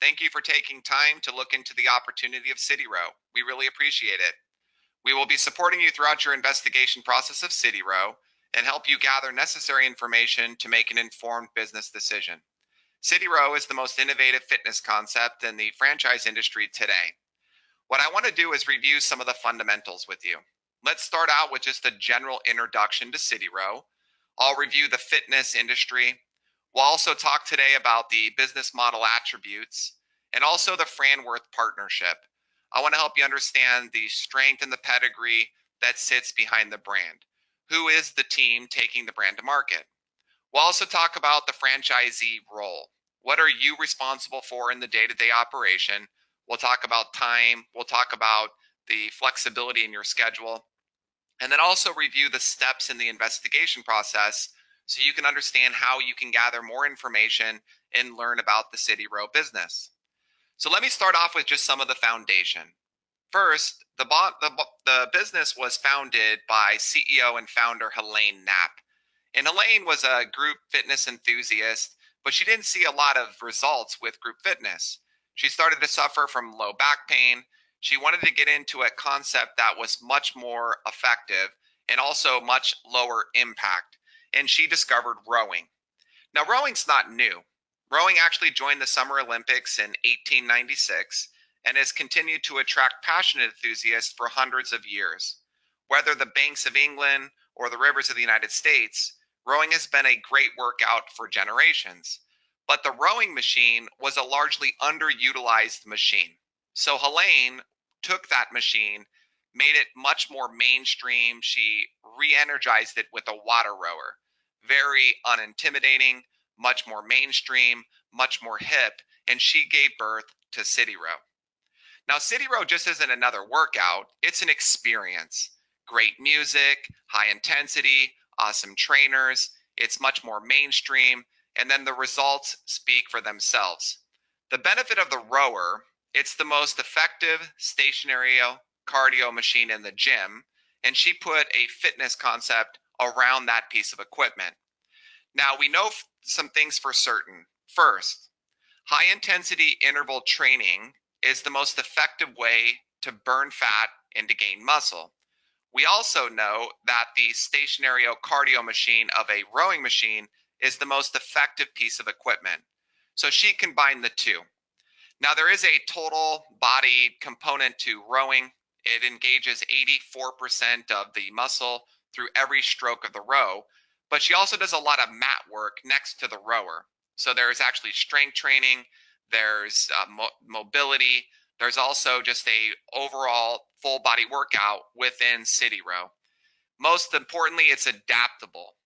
Thank you for taking time to look into the opportunity of CITYROW. We really appreciate it. We will be supporting you throughout your investigation process of CITYROW and help you gather necessary information to make an informed business decision. CITYROW is the most innovative fitness concept in the franchise industry today. What I want to do is review some of the fundamentals with you. Let's start out with just a general introduction to CITYROW. I'll review the fitness industry. We'll also talk today about the business model attributes and also the Franworth partnership. I want to help you understand the strength and the pedigree that sits behind the brand. Who is the team taking the brand to market? We'll also talk about the franchisee role. What are you responsible for in the day-to-day operation? We'll talk about time. We'll talk about the flexibility in your schedule. And then also review the steps in the investigation process so you can understand how you can gather more information and learn about the CITYROW business. So let me start off with just some of the foundation. First, the business was founded by CEO and founder Helene Knapp. And Helene was a group fitness enthusiast, but she didn't see a lot of results with group fitness. She started to suffer from low back pain. She wanted to get into a concept that was much more effective and also much lower impact. And she discovered rowing. Now, rowing's not new. Rowing actually joined the Summer Olympics in 1896 and has continued to attract passionate enthusiasts for hundreds of years. Whether the banks of England or the rivers of the United States, rowing has been a great workout for generations. But the rowing machine was a largely underutilized machine. So Helene took that machine, made it much more mainstream. She re-energized it with a water rower. Very unintimidating, much more mainstream, much more hip, and she gave birth to CITYROW. Now, CITYROW just isn't another workout, it's an experience. Great music, high intensity, awesome trainers, it's much more mainstream, and then the results speak for themselves. The benefit of the rower, it's the most effective stationary cardio machine in the gym, and she put a fitness concept around that piece of equipment. Now, we know some things for certain. First, high intensity interval training is the most effective way to burn fat and to gain muscle. We also know that the stationary cardio machine of a rowing machine is the most effective piece of equipment. So she combined the two. Now, there is a total body component to rowing. It engages 84% of the muscle through every stroke of the row, but she also does a lot of mat work next to the rower. So there's actually strength training, there's mobility, there's also just a overall full body workout within CITYROW. Most importantly, it's adaptable.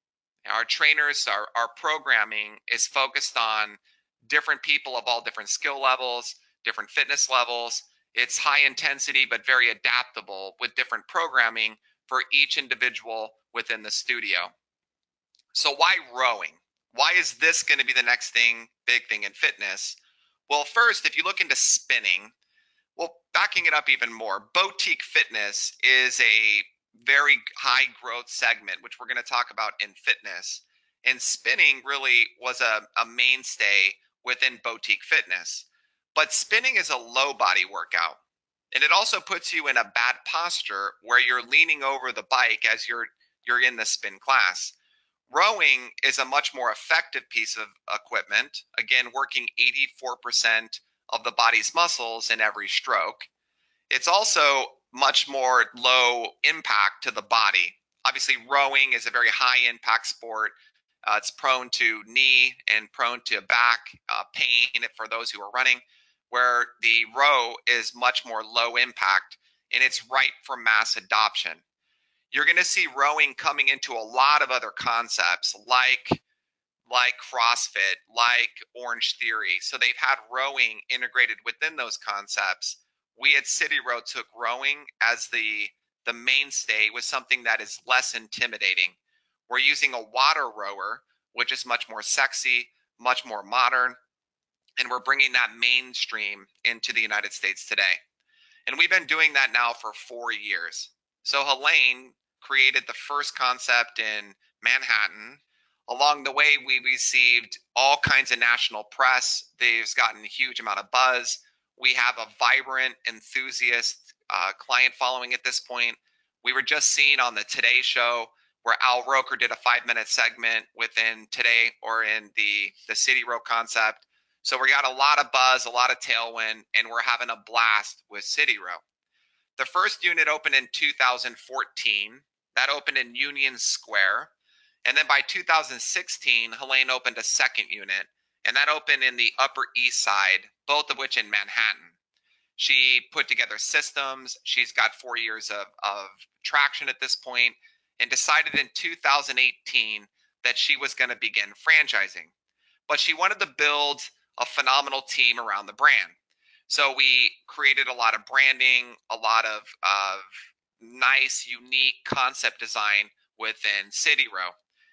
Our trainers, our programming is focused on different people of all different skill levels, different fitness levels. It's high intensity, but very adaptable with different programming for each individual within the studio. So why rowing? Why is this going to be the next big thing in fitness? Well, first, if you look into spinning, well, backing it up even more, boutique fitness is a very high growth segment, which we're going to talk about in fitness. And spinning really was a mainstay within boutique fitness. But spinning is a low body workout. And it also puts you in a bad posture where you're leaning over the bike as you're in the spin class. Rowing is a much more effective piece of equipment, again, working 84% of the body's muscles in every stroke. It's also much more low impact to the body. Obviously, rowing is a very high impact sport. It's prone to knee and prone to back pain for those who are running, where the row is much more low impact and it's ripe for mass adoption. You're going to see rowing coming into a lot of other concepts like CrossFit, like Orange Theory. So they've had rowing integrated within those concepts. We at CITYROW took rowing as the mainstay with something that is less intimidating. We're using a water rower, which is much more sexy, much more modern, and we're bringing that mainstream into the United States today. And we've been doing that now for 4 years. So Helene created the first concept in Manhattan, Along the way, we received all kinds of national press. They've gotten a huge amount of buzz. We have a vibrant, enthusiast client following at this point. We were just seen on the Today Show where Al Roker did a 5-minute segment within Today or in the CITYROW concept. So we got a lot of buzz, a lot of tailwind, and we're having a blast with CITYROW. The first unit opened in 2014. That opened in Union Square. And then by 2016, Helene opened a second unit, and that opened in the Upper East Side, both of which in Manhattan. She put together systems. She's got 4 years of traction at this point, and decided in 2018 that she was going to begin franchising. But she wanted to build a phenomenal team around the brand. So we created a lot of branding, a lot of nice, unique concept design within CITYROW.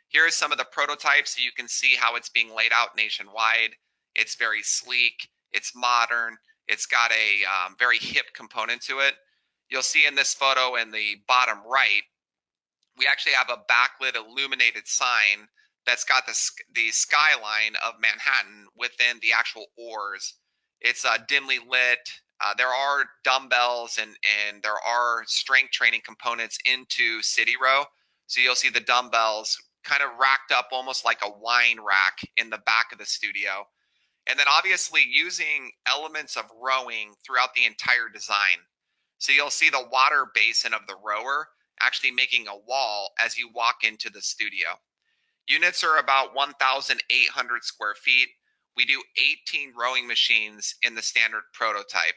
Here are some of the prototypes so you can see how it's being laid out nationwide. It's very sleek, it's modern, it's got a very hip component to it. You'll see in this photo in the bottom right, we actually have a backlit illuminated sign that's got the skyline of Manhattan within the actual oars. It's dimly lit. There are dumbbells and there are strength training components into CITYROW. So you'll see the dumbbells kind of racked up almost like a wine rack in the back of the studio. And then obviously using elements of rowing throughout the entire design. So you'll see the water basin of the rower actually making a wall as you walk into the studio. Units are about 1,800 square feet. We do 18 rowing machines in the standard prototype.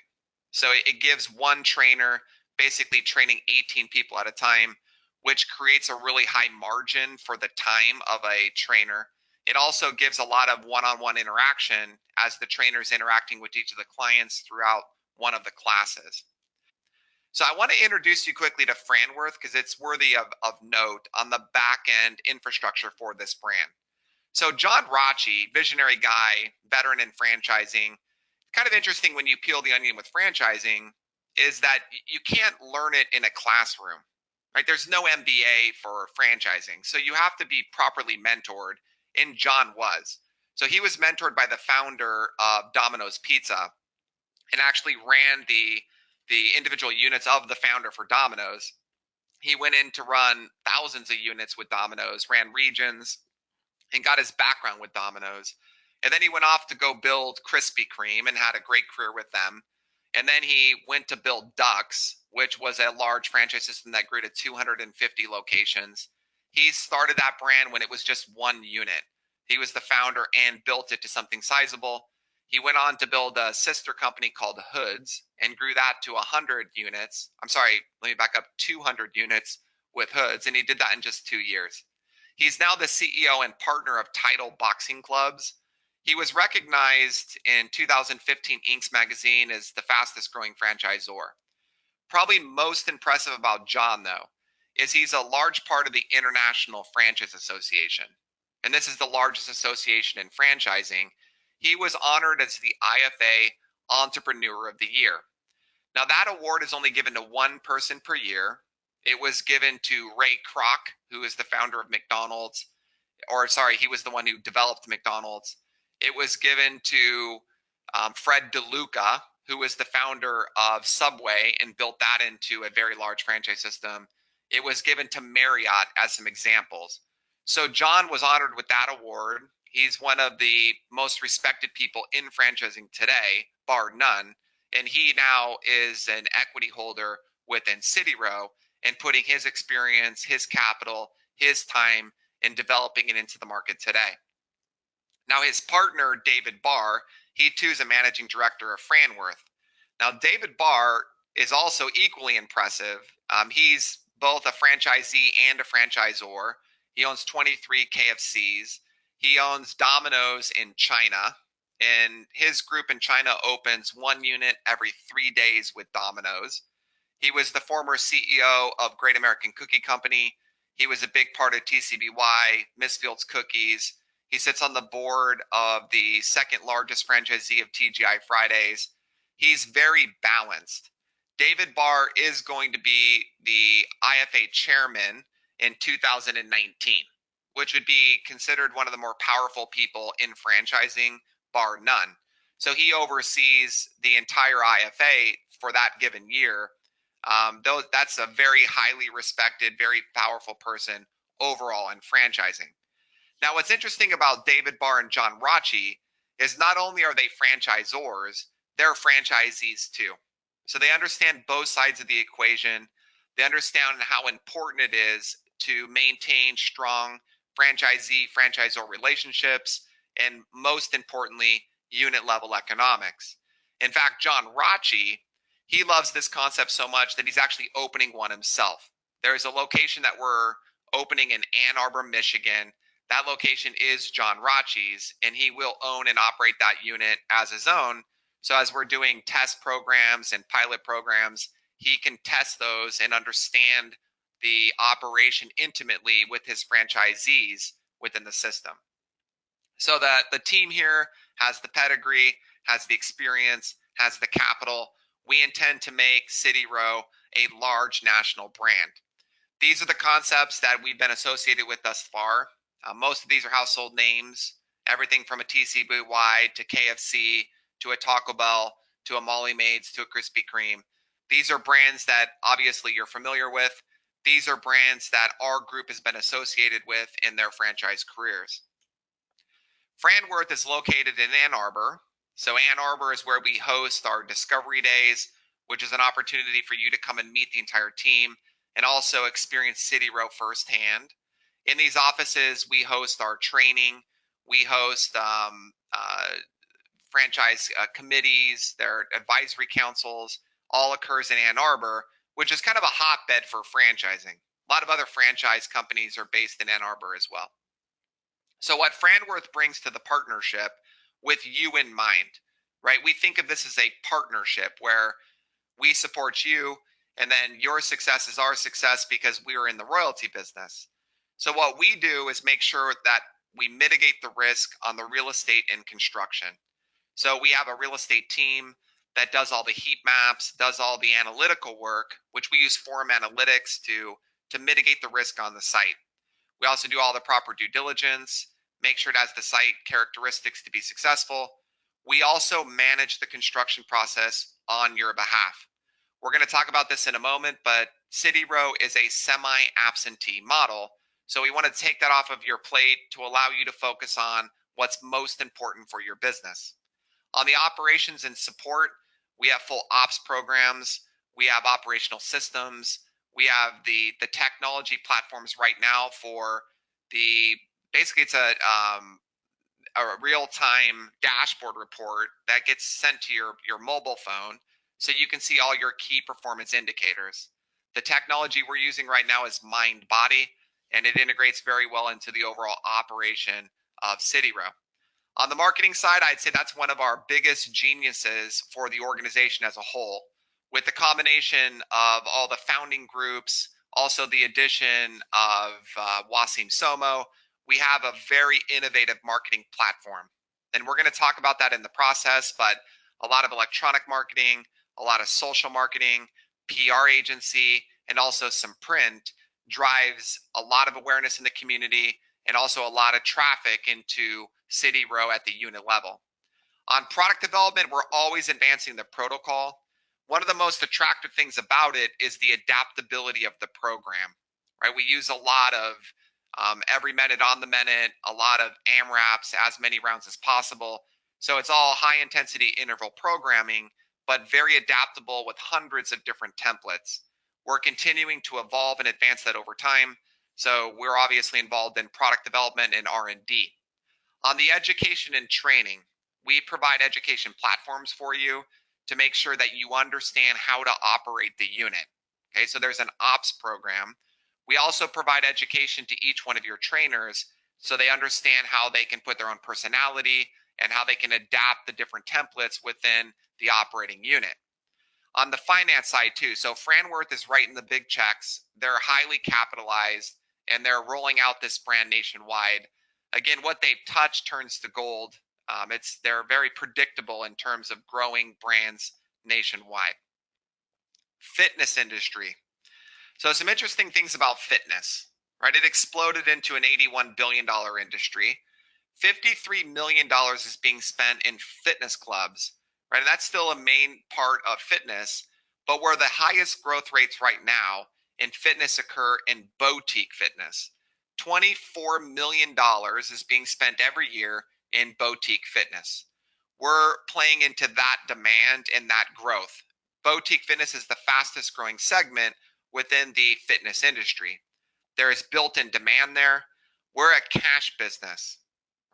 So it gives one trainer basically training 18 people at a time, which creates a really high margin for the time of a trainer. It also gives a lot of one-on-one interaction as the trainer's interacting with each of the clients throughout one of the classes. So I want to introduce you quickly to Franworth because it's worthy of note on the back end infrastructure for this brand. So John Rocci, visionary guy, veteran in franchising, kind of interesting when you peel the onion with franchising is that you can't learn it in a classroom, right? There's no MBA for franchising. So you have to be properly mentored, and John was. So he was mentored by the founder of Domino's Pizza and actually ran the individual units of the founder for Domino's. He went in to run thousands of units with Domino's, ran regions, and got his background with Domino's. And then he went off to go build Krispy Kreme and had a great career with them. And then he went to build Ducks, which was a large franchise system that grew to 250 locations. He started that brand when it was just one unit. He was the founder and built it to something sizable. He went on to build a sister company called Hoods and grew that to 100 units. I'm sorry, let me back up, 200 units with Hoods, and he did that in just 2 years. He's now the CEO and partner of Title Boxing Clubs. He was recognized in 2015 Inc. magazine as the fastest growing franchisor. Probably most impressive about John, though, is he's a large part of the International Franchise Association. And this is the largest association in franchising. He was honored as the IFA Entrepreneur of the Year. Now, that award is only given to one person per year. It was given to Ray Kroc, who is the founder of McDonald's, or sorry, he was the one who developed McDonald's. It was given to Fred DeLuca, who was the founder of Subway and built that into a very large franchise system. It was given to Marriott as some examples. So John was honored with that award. He's one of the most respected people in franchising today, bar none. And he now is an equity holder within CITYROW and putting his experience, his capital, his time in developing it into the market today. Now, his partner, David Barr, he too is a managing director of Franworth. Now, David Barr is also equally impressive. He's both a franchisee and a franchisor. He owns 23 KFCs. He owns Domino's in China, and his group in China opens one unit every 3 days with Domino's. He was the former CEO of Great American Cookie Company. He was a big part of TCBY, Misfield's Cookies. He sits on the board of the second largest franchisee of TGI Fridays. He's very balanced. David Barr is going to be the IFA chairman in 2019. which would be considered one of the more powerful people in franchising, bar none. So he oversees the entire IFA for that given year. Though that's a very highly respected, very powerful person overall in franchising. Now, what's interesting about David Barr and John Rocci is not only are they franchisors, they're franchisees too. So they understand both sides of the equation. They understand how important it is to maintain strong franchisee franchisor relationships, and most importantly, unit level economics. In fact, John Rocci, he loves this concept so much that he's actually opening one himself. There's a location that we're opening in Ann Arbor, Michigan. That location is John Rocci's, and he will own and operate that unit as his own. So as we're doing test programs and pilot programs, he can test those and understand the operation intimately with his franchisees within the system. So that the team here has the pedigree, has the experience, has the capital. We intend to make CITYROW a large national brand. These are the concepts that we've been associated with thus far. Most of these are household names, everything from a TCBY to KFC to a Taco Bell to a Molly Maids to a Krispy Kreme. These are brands that obviously you're familiar with. These are brands that our group has been associated with in their franchise careers. Franworth is located in Ann Arbor. So Ann Arbor is where we host our Discovery Days, which is an opportunity for you to come and meet the entire team and also experience CITYROW firsthand. In these offices, we host our training. We host franchise committees, their advisory councils, all occurs in Ann Arbor, which is kind of a hotbed for franchising. A lot of other franchise companies are based in Ann Arbor as well. So what Franworth brings to the partnership with you in mind, right? We think of this as a partnership where we support you and then your success is our success because we are in the royalty business. So what we do is make sure that we mitigate the risk on the real estate and construction. So we have a real estate team that does all the heat maps, does all the analytical work, which we use Forum Analytics to mitigate the risk on the site. We also do all the proper due diligence, make sure it has the site characteristics to be successful. We also manage the construction process on your behalf. We're going to talk about this in a moment, but CITYROW is a semi-absentee model. So we want to take that off of your plate to allow you to focus on what's most important for your business. On the operations and support, we have full ops programs. We have operational systems. We have the technology platforms right now for basically it's a real-time dashboard report that gets sent to your mobile phone so you can see all your key performance indicators. The technology we're using right now is MindBody, and it integrates very well into the overall operation of CITYROW. On the marketing side, I'd say that's one of our biggest geniuses for the organization as a whole. With the combination of all the founding groups, also the addition of Wasim Somo, we have a very innovative marketing platform. And we're going to talk about that in the process, but a lot of electronic marketing, a lot of social marketing, PR agency, and also some print drives a lot of awareness in the community and also a lot of traffic into CITYROW at the unit level. On product development, we're always advancing the protocol. One of the most attractive things about it is the adaptability of the program, right? We use a lot of every minute on the minute, a lot of AMRAPs, as many rounds as possible. So it's all high intensity interval programming, but very adaptable with hundreds of different templates. We're continuing to evolve and advance that over time. So we're obviously involved in product development and R&D. On the education and training, we provide education platforms for you to make sure that you understand how to operate the unit. Okay, so there's an ops program. We also provide education to each one of your trainers so they understand how they can put their own personality and how they can adapt the different templates within the operating unit. On the finance side too, so Franworth is writing the big checks. They're highly capitalized and they're rolling out this brand nationwide. Again, what they've touched turns to gold. They're very predictable in terms of growing brands nationwide. Fitness industry. So some interesting things about fitness. right? It exploded into an $81 billion industry. $53 million is being spent in fitness clubs, right? And that's still a main part of fitness, but where the highest growth rates right now in fitness occur in boutique fitness. $24 million is being spent every year in boutique fitness. We're playing into that demand and that growth. Boutique fitness is the fastest growing segment within the fitness industry. There is built-in demand there. We're a cash business,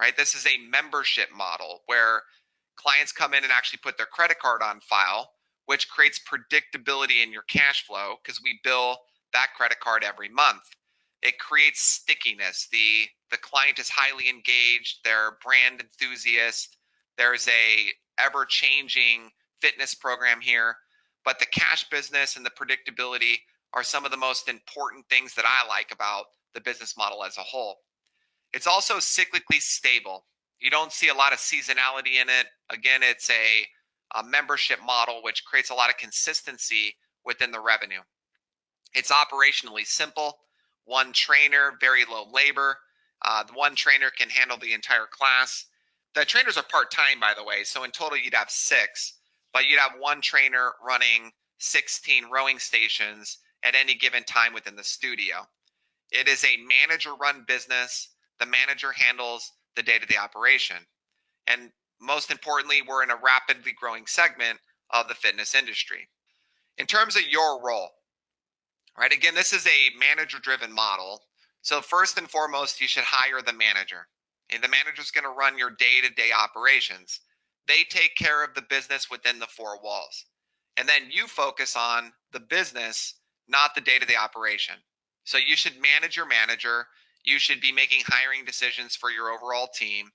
right? This is a membership model where clients come in and actually put their credit card on file, which creates predictability in your cash flow because we bill that credit card every month. It creates stickiness. The client is highly engaged, they're brand enthusiast. There's a ever-changing fitness program here, but the cash business and the predictability are some of the most important things that I like about the business model as a whole. It's also cyclically stable. You don't see a lot of seasonality in it. Again, it's a membership model, which creates a lot of consistency within the revenue. It's operationally simple. One trainer, very low labor. The one trainer can handle the entire class. The trainers are part-time, by the way, so in total you'd have 6, but you'd have one trainer running 16 rowing stations at any given time within the studio. It is a manager-run business. The manager handles the day-to-day operation. And most importantly, we're in a rapidly growing segment of the fitness industry. In terms of your role, right? Again, this is a manager-driven model. So first and foremost, you should hire the manager. And the manager is going to run your day-to-day operations. They take care of the business within the 4 walls. And then you focus on the business, not the day-to-day operation. So you should manage your manager. You should be making hiring decisions for your overall team.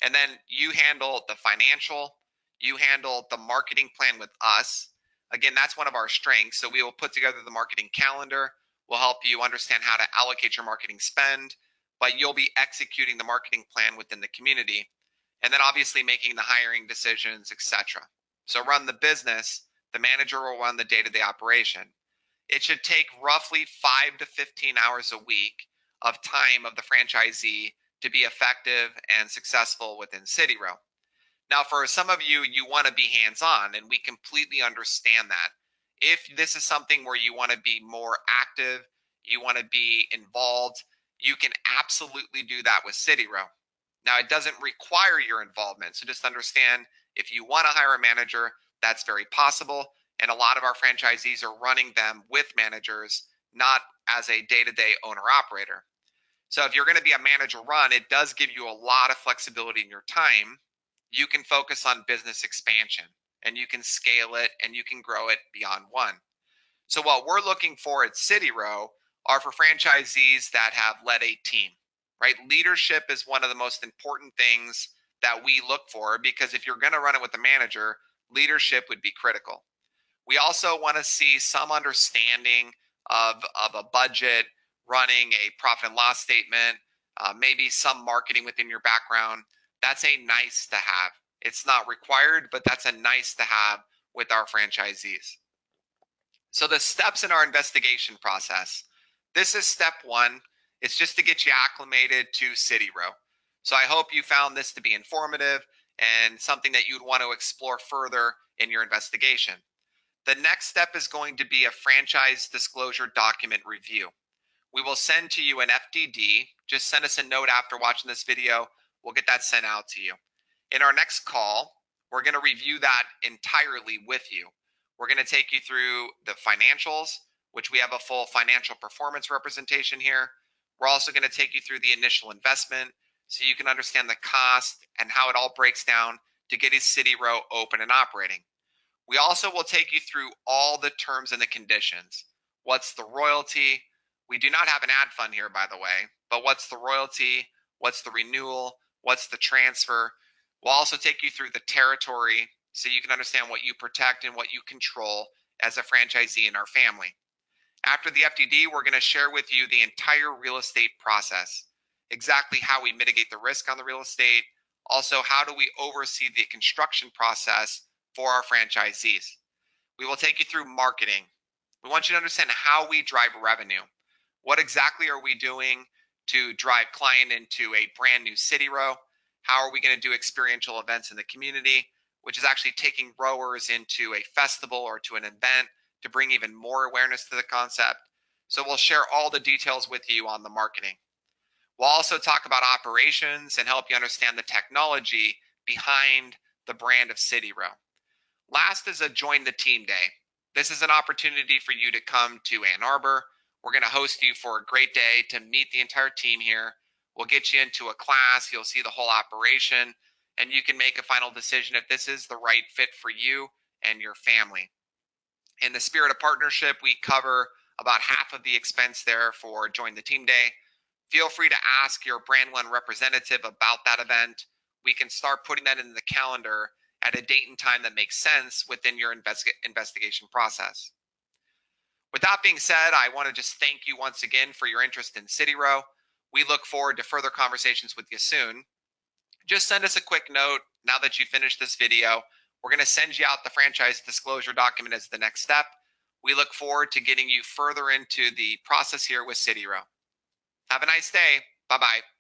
And then you handle the financial. You handle the marketing plan with us. Again, that's one of our strengths. So we will put together the marketing calendar. We'll help you understand how to allocate your marketing spend, but you'll be executing the marketing plan within the community. And then obviously making the hiring decisions, etc. So run the business. The manager will run the day-to-day operation. It should take roughly 5 to 15 hours a week of time of the franchisee to be effective and successful within CITYROW. Now, for some of you, you want to be hands-on, and we completely understand that. If this is something where you want to be more active, you want to be involved, you can absolutely do that with CITYROW. Now, it doesn't require your involvement, so just understand if you want to hire a manager, that's very possible, and a lot of our franchisees are running them with managers, not as a day-to-day owner-operator. So if you're going to be a manager run, it does give you a lot of flexibility in your time. You can focus on business expansion and you can scale it and you can grow it beyond one. So what we're looking for at CITYROW are for franchisees that have led a team, right? Leadership is one of the most important things that we look for, because if you're going to run it with a manager, leadership would be critical. We also want to see some understanding of a budget, running a profit and loss statement, maybe some marketing within your background. That's a nice to have. It's not required, but that's a nice to have with our franchisees. So the steps in our investigation process. This is step 1. It's just to get you acclimated to CITYROW. So I hope you found this to be informative and something that you'd want to explore further in your investigation. The next step is going to be a franchise disclosure document review. We will send to you an FDD. Just send us a note after watching this video. We'll get that sent out to you. In our next call, we're going to review that entirely with you. We're going to take you through the financials, which we have a full financial performance representation here. We're also going to take you through the initial investment so you can understand the cost and how it all breaks down to get a CITYROW open and operating. We also will take you through all the terms and the conditions. What's the royalty? We do not have an ad fund here, by the way, but what's the royalty? What's the renewal? What's the transfer? We'll also take you through the territory so you can understand what you protect and what you control as a franchisee in our family. After the FDD, we're going to share with you the entire real estate process, exactly how we mitigate the risk on the real estate. Also, how do we oversee the construction process for our franchisees? We will take you through marketing. We want you to understand how we drive revenue. What exactly are we doing to drive client into a brand new CITYROW? How are we going to do experiential events in the community, which is actually taking rowers into a festival or to an event to bring even more awareness to the concept. So we'll share all the details with you on the marketing. We'll also talk about operations and help you understand the technology behind the brand of CITYROW. Last is a join the team day. This is an opportunity for you to come to Ann Arbor. We're going to host you for a great day to meet the entire team here. We'll get you into a class. You'll see the whole operation, and you can make a final decision if this is the right fit for you and your family. In the spirit of partnership, we cover about half of the expense there for Join the Team Day. Feel free to ask your Brand One representative about that event. We can start putting that in the calendar at a date and time that makes sense within your investigation process. With that being said, I want to just thank you once again for your interest in CITYROW. We look forward to further conversations with you soon. Just send us a quick note now that you finished this video. We're going to send you out the franchise disclosure document as the next step. We look forward to getting you further into the process here with CITYROW. Have a nice day. Bye-bye.